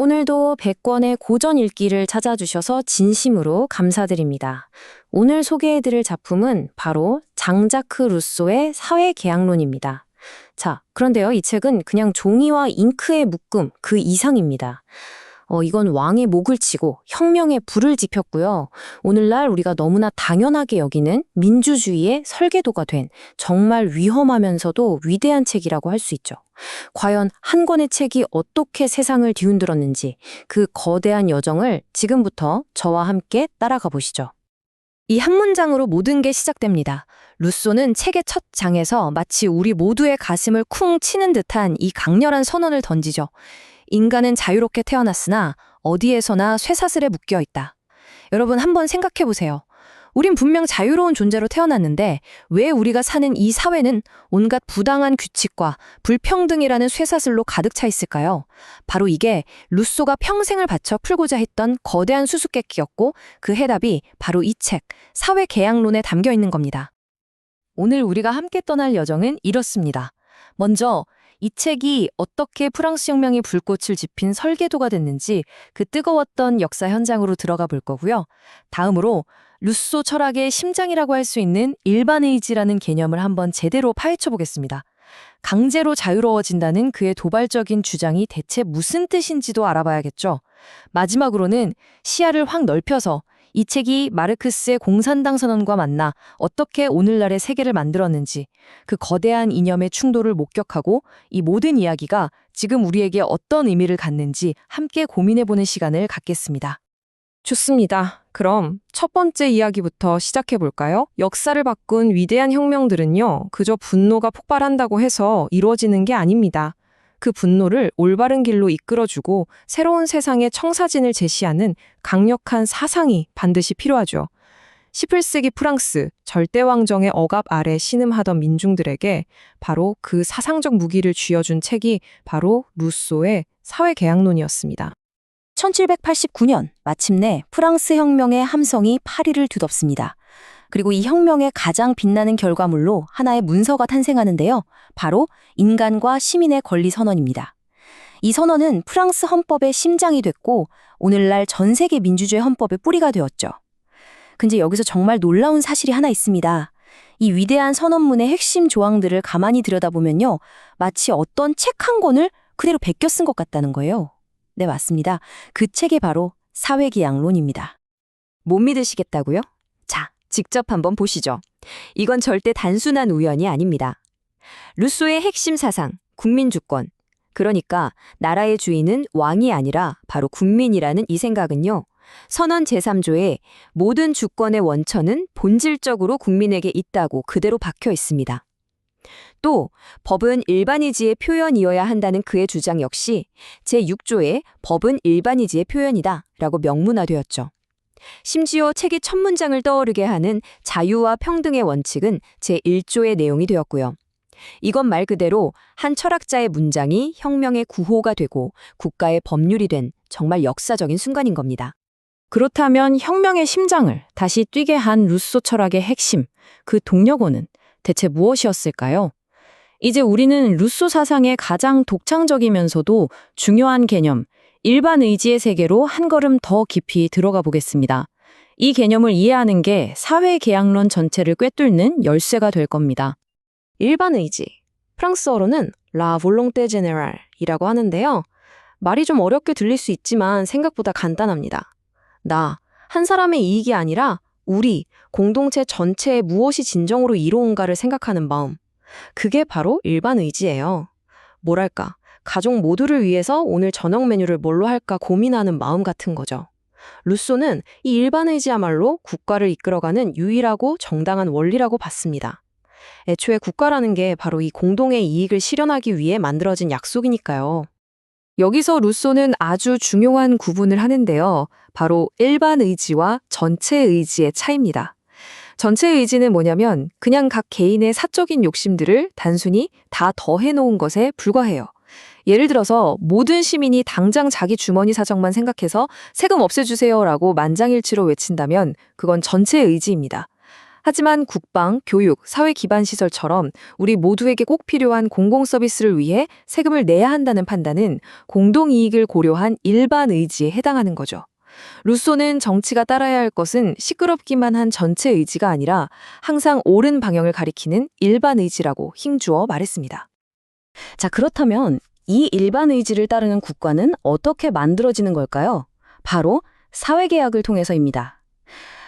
오늘도 100권의 고전 읽기를 찾아주셔서 진심으로 감사드립니다. 오늘 소개해드릴 작품은 바로 장자크 루소의 사회계약론입니다. 자, 그런데요, 이 책은 그냥 종이와 잉크의 묶음 그 이상입니다. 이건 왕의 목을 치고 혁명에 불을 지폈고요. 오늘날 우리가 너무나 당연하게 여기는 민주주의의 설계도가 된 정말 위험하면서도 위대한 책이라고 할 수 있죠. 과연 한 권의 책이 어떻게 세상을 뒤흔들었는지 그 거대한 여정을 지금부터 저와 함께 따라가 보시죠. 이 한 문장으로 모든 게 시작됩니다. 루소는 책의 첫 장에서 마치 우리 모두의 가슴을 쿵 치는 듯한 이 강렬한 선언을 던지죠. 인간은 자유롭게 태어났으나 어디에서나 쇠사슬에 묶여 있다. 여러분 한번 생각해 보세요. 우린 분명 자유로운 존재로 태어났는데 왜 우리가 사는 이 사회는 온갖 부당한 규칙과 불평등이라는 쇠사슬로 가득 차 있을까요? 바로 이게 루소가 평생을 바쳐 풀고자 했던 거대한 수수께끼였고 그 해답이 바로 이 책, 사회계약론에 담겨 있는 겁니다. 오늘 우리가 함께 떠날 여정은 이렇습니다. 먼저 이 책이 어떻게 프랑스 혁명의 불꽃을 지핀 설계도가 됐는지 그 뜨거웠던 역사 현장으로 들어가 볼 거고요. 다음으로 루소 철학의 심장이라고 할 수 있는 일반의지라는 개념을 한번 제대로 파헤쳐 보겠습니다. 강제로 자유로워진다는 그의 도발적인 주장이 대체 무슨 뜻인지도 알아봐야겠죠. 마지막으로는 시야를 확 넓혀서 이 책이 마르크스의 공산당 선언과 만나 어떻게 오늘날의 세계를 만들었는지 그 거대한 이념의 충돌을 목격하고 이 모든 이야기가 지금 우리에게 어떤 의미를 갖는지 함께 고민해보는 시간을 갖겠습니다. 좋습니다. 그럼 첫 번째 이야기부터 시작해볼까요? 역사를 바꾼 위대한 혁명들은요, 그저 분노가 폭발한다고 해서 이루어지는 게 아닙니다. 그 분노를 올바른 길로 이끌어주고 새로운 세상의 청사진을 제시하는 강력한 사상이 반드시 필요하죠. 18세기 프랑스 절대왕정의 억압 아래 신음하던 민중들에게 바로 그 사상적 무기를 쥐어준 책이 바로 루소의 사회계약론이었습니다. 1789년 마침내 프랑스 혁명의 함성이 파리를 뒤덮습니다. 그리고 이 혁명의 가장 빛나는 결과물로 하나의 문서가 탄생하는데요. 바로 인간과 시민의 권리 선언입니다. 이 선언은 프랑스 헌법의 심장이 됐고 오늘날 전 세계 민주주의 헌법의 뿌리가 되었죠. 근데 여기서 정말 놀라운 사실이 하나 있습니다. 이 위대한 선언문의 핵심 조항들을 가만히 들여다보면요. 마치 어떤 책 한 권을 그대로 베껴 쓴 것 같다는 거예요. 네, 맞습니다. 그 책이 바로 사회계약론입니다. 못 믿으시겠다고요? 자, 직접 한번 보시죠. 이건 절대 단순한 우연이 아닙니다. 루소의 핵심 사상, 국민주권. 그러니까 나라의 주인은 왕이 아니라 바로 국민이라는 이 생각은요. 선언 제3조에 모든 주권의 원천은 본질적으로 국민에게 있다고 그대로 박혀 있습니다. 또 법은 일반의지의 표현이어야 한다는 그의 주장 역시 제6조에 법은 일반의지의 표현이다 라고 명문화되었죠. 심지어 책의 첫 문장을 떠오르게 하는 자유와 평등의 원칙은 제1조의 내용이 되었고요. 이건 말 그대로 한 철학자의 문장이 혁명의 구호가 되고 국가의 법률이 된 정말 역사적인 순간인 겁니다. 그렇다면 혁명의 심장을 다시 뛰게 한 루소 철학의 핵심, 그 동력어는 대체 무엇이었을까요? 이제 우리는 루소 사상의 가장 독창적이면서도 중요한 개념, 일반 의지의 세계로 한 걸음 더 깊이 들어가 보겠습니다. 이 개념을 이해하는 게 사회계약론 전체를 꿰뚫는 열쇠가 될 겁니다. 일반 의지, 프랑스어로는 La volonté générale이라고 하는데요. 말이 좀 어렵게 들릴 수 있지만 생각보다 간단합니다. 한 사람의 이익이 아니라 우리, 공동체 전체에 무엇이 진정으로 이로운가를 생각하는 마음. 그게 바로 일반 의지예요. 뭐랄까, 가족 모두를 위해서 오늘 저녁 메뉴를 뭘로 할까 고민하는 마음 같은 거죠. 루소는 이 일반 의지야말로 국가를 이끌어가는 유일하고 정당한 원리라고 봤습니다. 애초에 국가라는 게 바로 이 공동의 이익을 실현하기 위해 만들어진 약속이니까요. 여기서 루소는 아주 중요한 구분을 하는데요. 바로 일반 의지와 전체 의지의 차이입니다. 전체 의지는 뭐냐면 그냥 각 개인의 사적인 욕심들을 단순히 다 더해놓은 것에 불과해요. 예를 들어서 모든 시민이 당장 자기 주머니 사정만 생각해서 세금 없애주세요라고 만장일치로 외친다면 그건 전체 의지입니다. 하지만 국방, 교육, 사회 기반 시설처럼 우리 모두에게 꼭 필요한 공공 서비스를 위해 세금을 내야 한다는 판단은 공동이익을 고려한 일반 의지에 해당하는 거죠. 루소는 정치가 따라야 할 것은 시끄럽기만 한 전체 의지가 아니라 항상 옳은 방향을 가리키는 일반 의지라고 힘주어 말했습니다. 자, 그렇다면 이 일반 의지를 따르는 국가는 어떻게 만들어지는 걸까요? 바로 사회계약을 통해서입니다.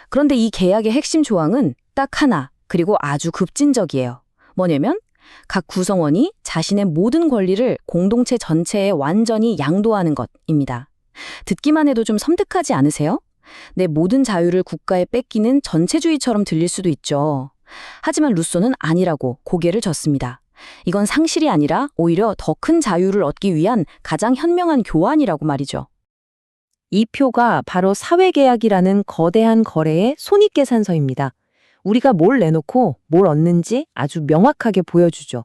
그런데 이 계약의 핵심 조항은 딱 하나, 그리고 아주 급진적이에요. 뭐냐면 각 구성원이 자신의 모든 권리를 공동체 전체에 완전히 양도하는 것입니다. 듣기만 해도 좀 섬뜩하지 않으세요? 내 모든 자유를 국가에 뺏기는 전체주의처럼 들릴 수도 있죠. 하지만 루소는 아니라고 고개를 젓습니다. 이건 상실이 아니라 오히려 더 큰 자유를 얻기 위한 가장 현명한 교환이라고 말이죠. 이 표가 바로 사회계약이라는 거대한 거래의 손익계산서입니다. 우리가 뭘 내놓고 뭘 얻는지 아주 명확하게 보여주죠.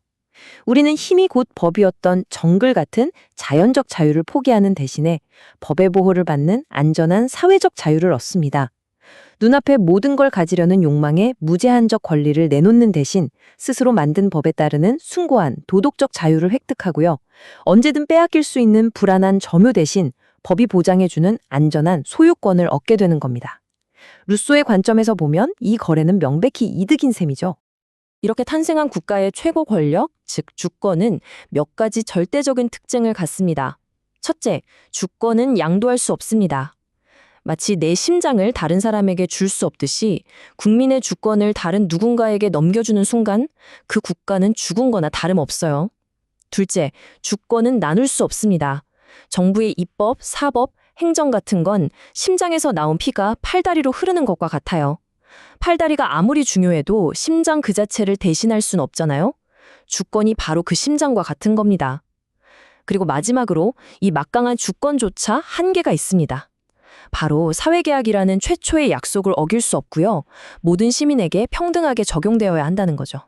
우리는 힘이 곧 법이었던 정글 같은 자연적 자유를 포기하는 대신에 법의 보호를 받는 안전한 사회적 자유를 얻습니다. 눈앞에 모든 걸 가지려는 욕망에 무제한적 권리를 내놓는 대신 스스로 만든 법에 따르는 숭고한 도덕적 자유를 획득하고요. 언제든 빼앗길 수 있는 불안한 점유 대신 법이 보장해주는 안전한 소유권을 얻게 되는 겁니다. 루소의 관점에서 보면 이 거래는 명백히 이득인 셈이죠. 이렇게 탄생한 국가의 최고 권력, 즉 주권은 몇 가지 절대적인 특징을 갖습니다. 첫째, 주권은 양도할 수 없습니다. 마치 내 심장을 다른 사람에게 줄 수 없듯이 국민의 주권을 다른 누군가에게 넘겨주는 순간 그 국가는 죽은 거나 다름없어요. 둘째, 주권은 나눌 수 없습니다. 정부의 입법, 사법, 행정 같은 건 심장에서 나온 피가 팔다리로 흐르는 것과 같아요. 팔다리가 아무리 중요해도 심장 그 자체를 대신할 순 없잖아요. 주권이 바로 그 심장과 같은 겁니다. 그리고 마지막으로 이 막강한 주권조차 한계가 있습니다. 바로 사회계약이라는 최초의 약속을 어길 수 없고요. 모든 시민에게 평등하게 적용되어야 한다는 거죠.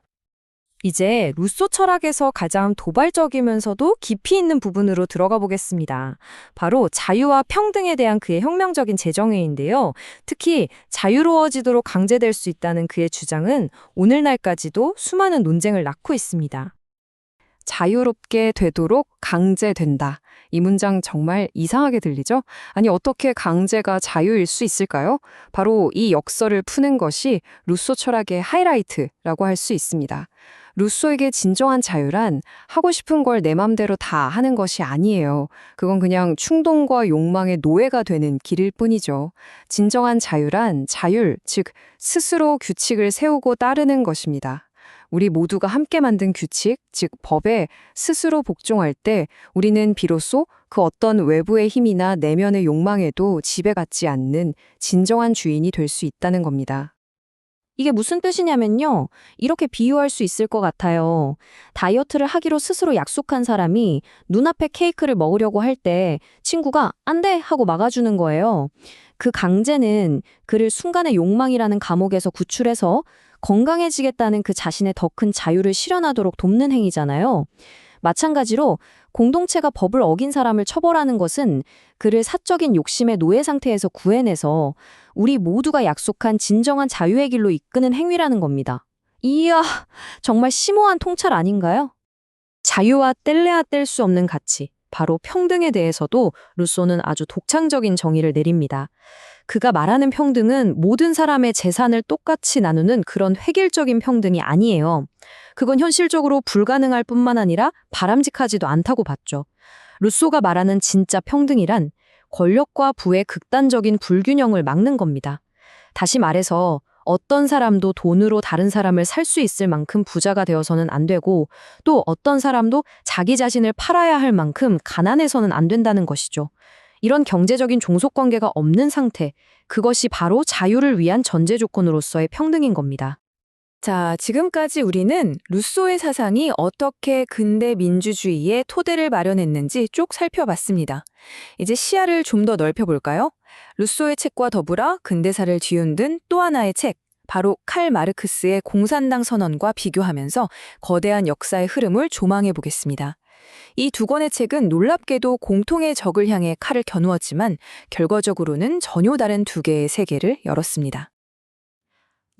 이제 루소 철학에서 가장 도발적이면서도 깊이 있는 부분으로 들어가 보겠습니다. 바로 자유와 평등에 대한 그의 혁명적인 재정의인데요. 특히 자유로워지도록 강제될 수 있다는 그의 주장은 오늘날까지도 수많은 논쟁을 낳고 있습니다. 자유롭게 되도록 강제된다. 이 문장 정말 이상하게 들리죠? 아니, 어떻게 강제가 자유일 수 있을까요? 바로 이 역설을 푸는 것이 루소 철학의 하이라이트라고 할 수 있습니다. 루소에게 진정한 자유란 하고 싶은 걸 내 맘대로 다 하는 것이 아니에요. 그건 그냥 충동과 욕망의 노예가 되는 길일 뿐이죠. 진정한 자유란 자율, 즉 스스로 규칙을 세우고 따르는 것입니다. 우리 모두가 함께 만든 규칙, 즉 법에 스스로 복종할 때 우리는 비로소 그 어떤 외부의 힘이나 내면의 욕망에도 지배받지 않는 진정한 주인이 될 수 있다는 겁니다. 이게 무슨 뜻이냐면요. 이렇게 비유할 수 있을 것 같아요. 다이어트를 하기로 스스로 약속한 사람이 눈앞에 케이크를 먹으려고 할 때 친구가 안 돼! 하고 막아주는 거예요. 그 강제는 그를 순간의 욕망이라는 감옥에서 구출해서 건강해지겠다는 그 자신의 더 큰 자유를 실현하도록 돕는 행위잖아요. 마찬가지로 공동체가 법을 어긴 사람을 처벌하는 것은 그를 사적인 욕심의 노예 상태에서 구해내서 우리 모두가 약속한 진정한 자유의 길로 이끄는 행위라는 겁니다. 이야, 정말 심오한 통찰 아닌가요? 자유와 뗄래야 뗄 수 없는 가치, 바로 평등에 대해서도 루소는 아주 독창적인 정의를 내립니다. 그가 말하는 평등은 모든 사람의 재산을 똑같이 나누는 그런 획일적인 평등이 아니에요. 그건 현실적으로 불가능할 뿐만 아니라 바람직하지도 않다고 봤죠. 루소가 말하는 진짜 평등이란 권력과 부의 극단적인 불균형을 막는 겁니다. 다시 말해서 어떤 사람도 돈으로 다른 사람을 살 수 있을 만큼 부자가 되어서는 안 되고 또 어떤 사람도 자기 자신을 팔아야 할 만큼 가난해서는 안 된다는 것이죠. 이런 경제적인 종속관계가 없는 상태, 그것이 바로 자유를 위한 전제 조건으로서의 평등인 겁니다. 자, 지금까지 우리는 루소의 사상이 어떻게 근대 민주주의의 토대를 마련했는지 쭉 살펴봤습니다. 이제 시야를 좀 더 넓혀볼까요? 루소의 책과 더불어 근대사를 뒤흔든 또 하나의 책, 바로 칼 마르크스의 공산당 선언과 비교하면서 거대한 역사의 흐름을 조망해 보겠습니다. 이 두 권의 책은 놀랍게도 공통의 적을 향해 칼을 겨누었지만 결과적으로는 전혀 다른 두 개의 세계를 열었습니다.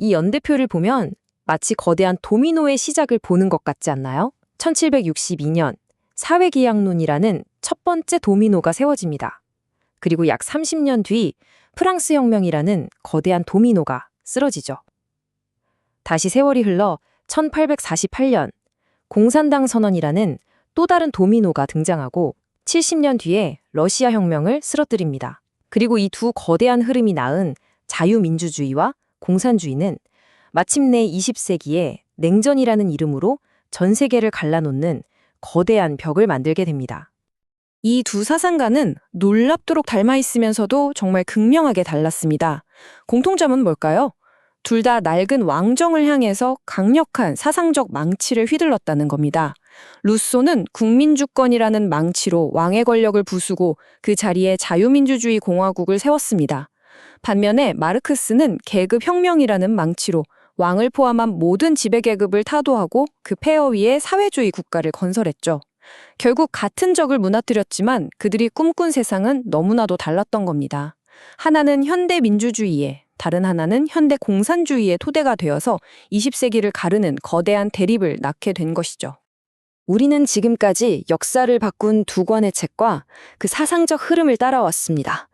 이 연대표를 보면 마치 거대한 도미노의 시작을 보는 것 같지 않나요? 1762년 사회계약론이라는 첫 번째 도미노가 세워집니다. 그리고 약 30년 뒤 프랑스 혁명이라는 거대한 도미노가 쓰러지죠. 다시 세월이 흘러 1848년 공산당 선언이라는 또 다른 도미노가 등장하고 70년 뒤에 러시아 혁명을 쓰러뜨립니다. 그리고 이 두 거대한 흐름이 낳은 자유민주주의와 공산주의는 마침내 20세기에 냉전이라는 이름으로 전 세계를 갈라놓는 거대한 벽을 만들게 됩니다. 이 두 사상가는 놀랍도록 닮아 있으면서도 정말 극명하게 달랐습니다. 공통점은 뭘까요? 둘 다 낡은 왕정을 향해서 강력한 사상적 망치를 휘둘렀다는 겁니다. 루소는 국민주권이라는 망치로 왕의 권력을 부수고 그 자리에 자유민주주의 공화국을 세웠습니다. 반면에 마르크스는 계급혁명이라는 망치로 왕을 포함한 모든 지배계급을 타도하고 그 폐허 위에 사회주의 국가를 건설했죠. 결국 같은 적을 무너뜨렸지만 그들이 꿈꾼 세상은 너무나도 달랐던 겁니다. 하나는 현대 민주주의에, 다른 하나는 현대 공산주의의 토대가 되어서 20세기를 가르는 거대한 대립을 낳게 된 것이죠. 우리는 지금까지 역사를 바꾼 두 권의 책과 그 사상적 흐름을 따라왔습니다.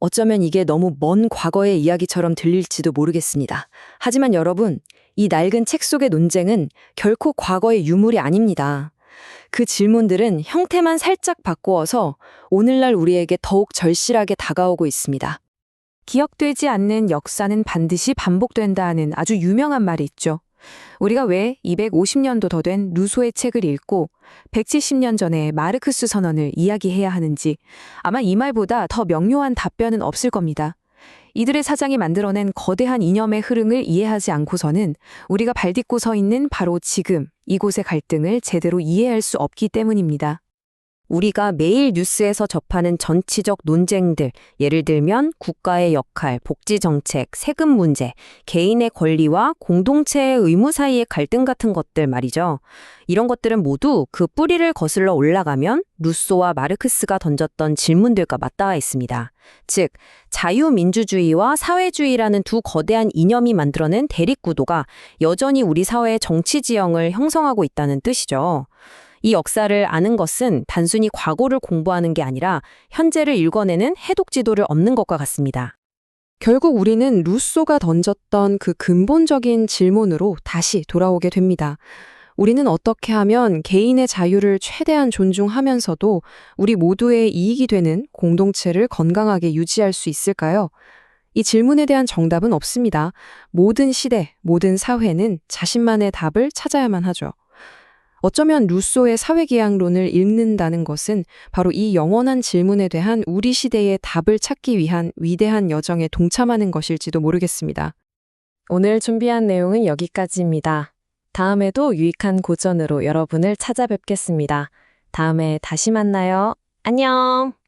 어쩌면 이게 너무 먼 과거의 이야기처럼 들릴지도 모르겠습니다. 하지만 여러분, 이 낡은 책 속의 논쟁은 결코 과거의 유물이 아닙니다. 그 질문들은 형태만 살짝 바꾸어서 오늘날 우리에게 더욱 절실하게 다가오고 있습니다. 기억되지 않는 역사는 반드시 반복된다는 아주 유명한 말이 있죠. 우리가 왜 250년도 더 된 루소의 책을 읽고 170년 전의 마르크스 선언을 이야기해야 하는지 아마 이 말보다 더 명료한 답변은 없을 겁니다. 이들의 사장이 만들어낸 거대한 이념의 흐름을 이해하지 않고서는 우리가 발딛고 서 있는 바로 지금 이곳의 갈등을 제대로 이해할 수 없기 때문입니다. 우리가 매일 뉴스에서 접하는 정치적 논쟁들, 예를 들면 국가의 역할, 복지 정책, 세금 문제, 개인의 권리와 공동체의 의무 사이의 갈등 같은 것들 말이죠. 이런 것들은 모두 그 뿌리를 거슬러 올라가면 루소와 마르크스가 던졌던 질문들과 맞닿아 있습니다. 즉, 자유민주주의와 사회주의라는 두 거대한 이념이 만들어낸 대립구도가 여전히 우리 사회의 정치 지형을 형성하고 있다는 뜻이죠. 이 역사를 아는 것은 단순히 과거를 공부하는 게 아니라 현재를 읽어내는 해독 지도를 얻는 것과 같습니다. 결국 우리는 루소가 던졌던 그 근본적인 질문으로 다시 돌아오게 됩니다. 우리는 어떻게 하면 개인의 자유를 최대한 존중하면서도 우리 모두의 이익이 되는 공동체를 건강하게 유지할 수 있을까요? 이 질문에 대한 정답은 없습니다. 모든 시대, 모든 사회는 자신만의 답을 찾아야만 하죠. 어쩌면 루소의 사회계약론을 읽는다는 것은 바로 이 영원한 질문에 대한 우리 시대의 답을 찾기 위한 위대한 여정에 동참하는 것일지도 모르겠습니다. 오늘 준비한 내용은 여기까지입니다. 다음에도 유익한 고전으로 여러분을 찾아뵙겠습니다. 다음에 다시 만나요. 안녕!